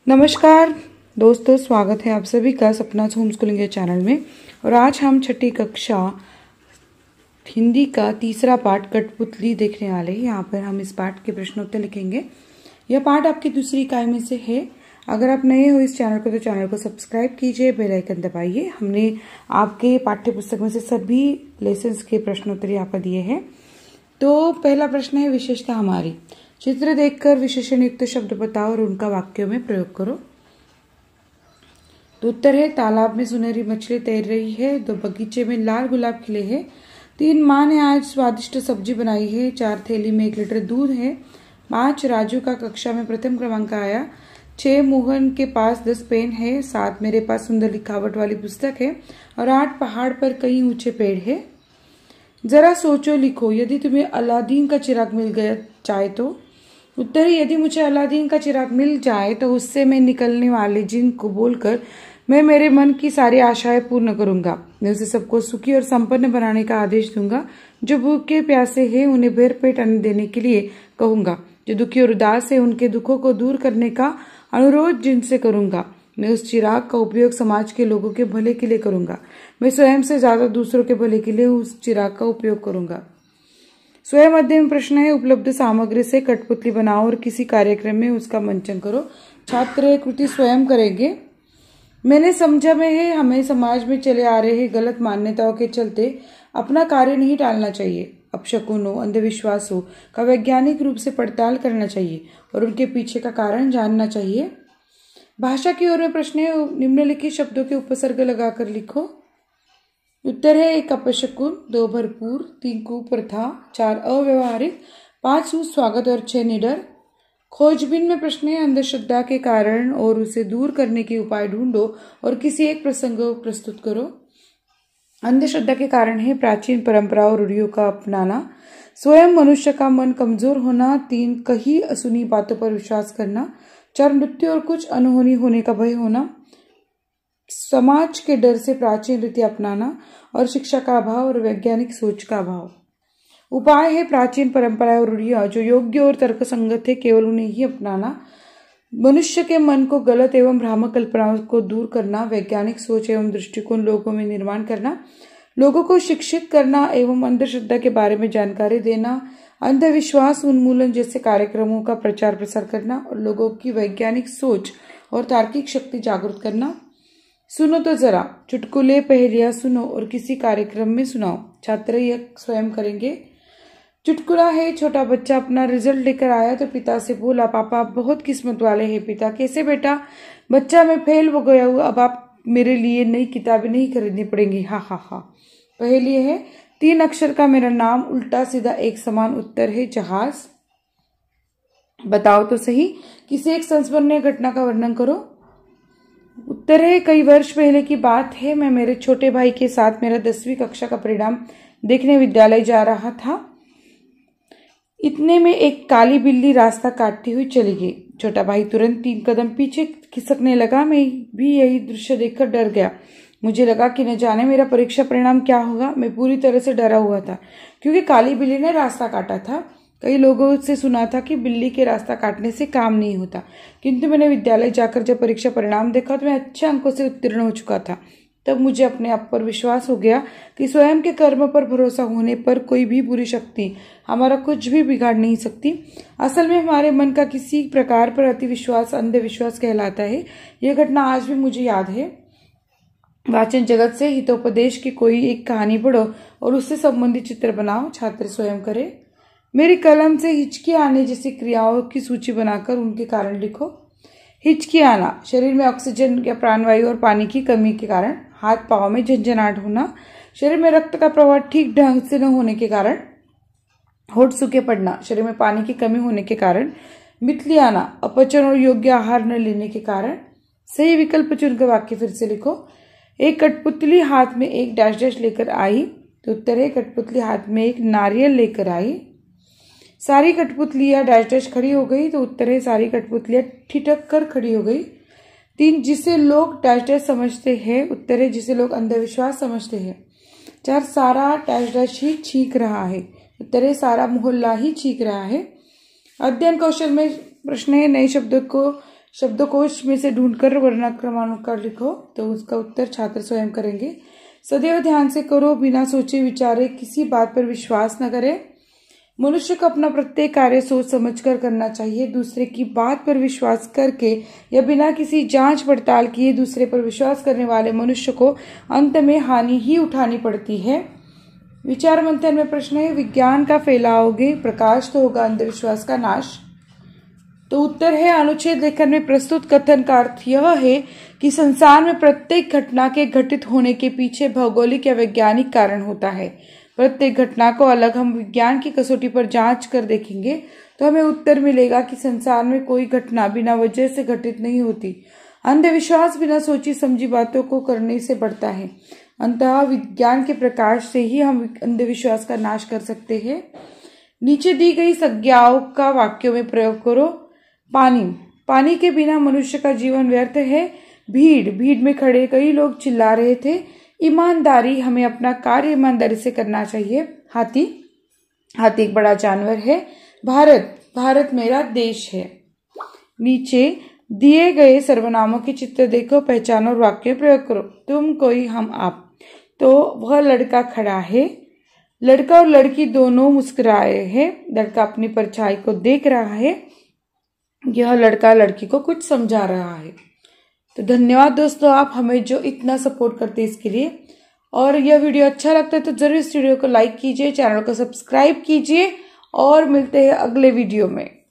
नमस्कार दोस्तों, स्वागत है आप सभी का सपनाज होम स्कूलिंग के चैनल में। और आज हम छठी कक्षा हिंदी का तीसरा पाठ कठपुतली देखने वाले हैं। यहाँ पर हम इस पाठ के प्रश्नोत्तर लिखेंगे। यह पाठ आपकी दूसरी इकाई में से है। अगर आप नए हो इस चैनल को तो चैनल को सब्सक्राइब कीजिए, बेल आइकन दबाइए। हमने आपके पाठ्य पुस्तक में से सभी लेसन्स के प्रश्नोत्तर यहाँ पर दिए हैं। तो पहला प्रश्न है, विशेषता हमारी। चित्र देखकर विशेषण युक्त शब्द बताओ और उनका वाक्यों में प्रयोग करो। तो उत्तर है, तालाब में सुनहरी मछली तैर रही है। 2 बगीचे में लाल गुलाब खिले हैं। 3 माँ ने आज स्वादिष्ट सब्जी बनाई है। 4 थैली में 1 लीटर दूध है। 5 राजू का कक्षा में प्रथम क्रमांक आया। 6 मोहन के पास 10 पेन है। 7 मेरे पास सुंदर लिखावट वाली पुस्तक है। और 8 पहाड़ पर कई ऊंचे पेड़ है। जरा सोचो, लिखो। यदि तुम्हें अलादीन का चिराग मिल गया चाहे तो। उत्तर है, यदि मुझे अलादीन का चिराग मिल जाए तो उससे मैं निकलने वाले जिन को बोलकर मैं मेरे मन की सारी आशाएं पूर्ण करूंगा। मैं उसे सबको सुखी और संपन्न बनाने का आदेश दूंगा। जो भूखे प्यासे हैं उन्हें भर पेट अन्न देने के लिए कहूंगा। जो दुखी और उदास है उनके दुखों को दूर करने का अनुरोध जिनसे करूंगा। मैं उस चिराग का उपयोग समाज के लोगों के भले के लिए करूंगा। मैं स्वयं से ज्यादा दूसरों के भले के लिए उस चिराग का उपयोग करूंगा। स्वयं मध्यम प्रश्न है, उपलब्ध सामग्री से कठपुतली बनाओ और किसी कार्यक्रम में उसका मंचन करो। छात्र यह कृति स्वयं करेंगे। मैंने समझा में है, हमें समाज में चले आ रहे गलत मान्यताओं के चलते अपना कार्य नहीं टालना चाहिए। अपशकुनों, अंधविश्वासों का वैज्ञानिक रूप से पड़ताल करना चाहिए और उनके पीछे का कारण जानना चाहिए। भाषा की ओर में प्रश्न है, निम्नलिखित शब्दों के उपसर्ग लगाकर लिखो। उत्तर है, 1 अपशकुन, 2 भरपूर, 3 कुप्रथा, 4 अव्यवहारिक, 5 सुस्वागत और 6 निडर। खोजबीन में प्रश्न है, अंधश्रद्धा के कारण और उसे दूर करने के उपाय ढूंढो और किसी एक प्रसंग को प्रस्तुत करो। अंधश्रद्धा के कारण है, प्राचीन परंपराओं और रूढ़ियों का अपनाना, स्वयं मनुष्य का मन कमजोर होना, 3 कही असुनी बातों पर विश्वास करना, 4 मृत्यु और कुछ अनहोनी होने का भय होना, समाज के डर से प्राचीन रीति अपनाना और शिक्षा का अभाव और वैज्ञानिक सोच का अभाव। उपाय है, प्राचीन परंपराएं और रूढ़ियां जो योग्य और तर्कसंगत है केवल उन्हें ही अपनाना, मनुष्य के मन को गलत एवं भ्रामक कल्पनाओं को दूर करना, वैज्ञानिक सोच एवं दृष्टिकोण लोगों में निर्माण करना, लोगों को शिक्षित करना एवं अंधश्रद्धा के बारे में जानकारी देना, अंधविश्वास उन्मूलन जैसे कार्यक्रमों का प्रचार प्रसार करना और लोगों की वैज्ञानिक सोच और तार्किक शक्ति जागृत करना। सुनो तो जरा, चुटकुले पहेलियां सुनो और किसी कार्यक्रम में सुनाओ। छात्र यह स्वयं करेंगे। चुटकुला है, छोटा बच्चा अपना रिजल्ट लेकर आया तो पिता से बोला, पापा आप बहुत किस्मत वाले हैं। पिता, कैसे बेटा? बच्चा, मैं फेल हो गया हूँ, अब आप मेरे लिए नई किताबें नहीं खरीदनी पड़ेंगी। हा हा हा। पहेली है, 3 अक्षर का मेरा नाम, उल्टा सीधा एक समान। उत्तर है जहाज। बताओ तो सही, किसी एक संस्मरणीय घटना का वर्णन करो। उत्तर है, कई वर्ष पहले की बात है। मैं मेरे छोटे भाई के साथ मेरा 10वीं कक्षा का परिणाम देखने विद्यालय जा रहा था। इतने में एक काली बिल्ली रास्ता काटती हुई चली गई। छोटा भाई तुरंत 3 कदम पीछे खिसकने लगा। मैं भी यही दृश्य देखकर डर गया। मुझे लगा कि न जाने मेरा परीक्षा परिणाम क्या होगा। मैं पूरी तरह से डरा हुआ था क्योंकि काली बिल्ली ने रास्ता काटा था। कई लोगों से सुना था कि बिल्ली के रास्ता काटने से काम नहीं होता, किंतु मैंने विद्यालय जाकर जब परीक्षा परिणाम देखा तो मैं अच्छे अंकों से उत्तीर्ण हो चुका था। तब मुझे अपने आप पर विश्वास हो गया कि स्वयं के कर्म पर भरोसा होने पर कोई भी बुरी शक्ति हमारा कुछ भी बिगाड़ नहीं सकती। असल में हमारे मन का किसी प्रकार पर अतिविश्वास अंधविश्वास कहलाता है। यह घटना आज भी मुझे याद है। वाचन जगत से हितोपदेश की कोई एक कहानी पढ़ो और उससे संबंधित चित्र बनाओ। छात्र स्वयं करे। मेरी कलम से हिचकी आने जैसी क्रियाओं की सूची बनाकर उनके कारण लिखो। हिचकी आना, शरीर में ऑक्सीजन या प्राणवायु और पानी की कमी के कारण। हाथ पांव में झंझनाहट होना, शरीर में रक्त का प्रवाह ठीक ढंग से न होने के कारण। होठ सूखे पड़ना, शरीर में पानी की कमी होने के कारण। मितली आना, अपचन और योग्य आहार न लेने के कारण। सही विकल्प चुनकर वाक्य फिर से लिखो। एक कठपुतली हाथ में एक डैश डैश लेकर आई। तो उत्तर है, कठपुतली हाथ में एक नारियल लेकर आई। सारी कठपुतलियां डैश डैश खड़ी हो गई। तो उत्तर है, सारी कठपुतलियां ठिठक कर खड़ी हो गई। 3 जिसे लोग डैश डैश समझते हैं। उत्तर है, जिसे लोग अंधविश्वास समझते हैं। 4 सारा डैश डैश ही छींक रहा है। उत्तर है, सारा मोहल्ला ही छींक रहा है। अध्ययन कौशल में प्रश्न है, नए शब्दों को शब्दकोश में से ढूंढकर वर्णा क्रमानुसार लिखो। तो उसका उत्तर छात्र स्वयं करेंगे। सदैव ध्यान से करो, बिना सोचे विचारे किसी बात पर विश्वास न करें। मनुष्य को अपना प्रत्येक कार्य सोच समझकर करना चाहिए। दूसरे की बात पर विश्वास करके या बिना किसी जांच पड़ताल किए दूसरे पर विश्वास करने वाले मनुष्य को अंत में हानि ही उठानी पड़ती है। विचार मंथन में प्रश्न है, विज्ञान का फैलाओगे प्रकाश तो होगा अंधविश्वास का नाश। तो उत्तर है, अनुच्छेद लेखन में प्रस्तुत कथन का अर्थ यह है कि संसार में प्रत्येक घटना के घटित होने के पीछे भौगोलिक या वैज्ञानिक कारण होता है। प्रत्येक घटना को अलग हम विज्ञान की कसौटी पर जांच कर देखेंगे तो हमें उत्तर मिलेगा कि संसार में कोई घटना बिना वजह से घटित नहीं होती। अंधविश्वास बिना सोची समझी बातों को करने से बढ़ता है। अंततः विज्ञान के प्रकाश से ही हम अंधविश्वास का नाश कर सकते हैं। नीचे दी गई संज्ञाओं का वाक्यों में प्रयोग करो। पानी के बिना मनुष्य का जीवन व्यर्थ है। भीड़ में खड़े कई लोग चिल्ला रहे थे। ईमानदारी, हमें अपना कार्य ईमानदारी से करना चाहिए। हाथी एक बड़ा जानवर है। भारत मेरा देश है। नीचे दिए गए सर्वनामों के चित्र देखो, पहचानो और वाक्य प्रयोग करो। तुम, कोई, हम, आप। तो वह लड़का खड़ा है। लड़का और लड़की दोनों मुस्कुराए हैं। लड़का अपनी परछाई को देख रहा है। यह लड़का लड़की को कुछ समझा रहा है। तो धन्यवाद दोस्तों, आप हमें जो इतना सपोर्ट करते हैं इसके लिए। और यह वीडियो अच्छा लगता है तो जरूर इस वीडियो को लाइक कीजिए, चैनल को सब्सक्राइब कीजिए और मिलते हैं अगले वीडियो में।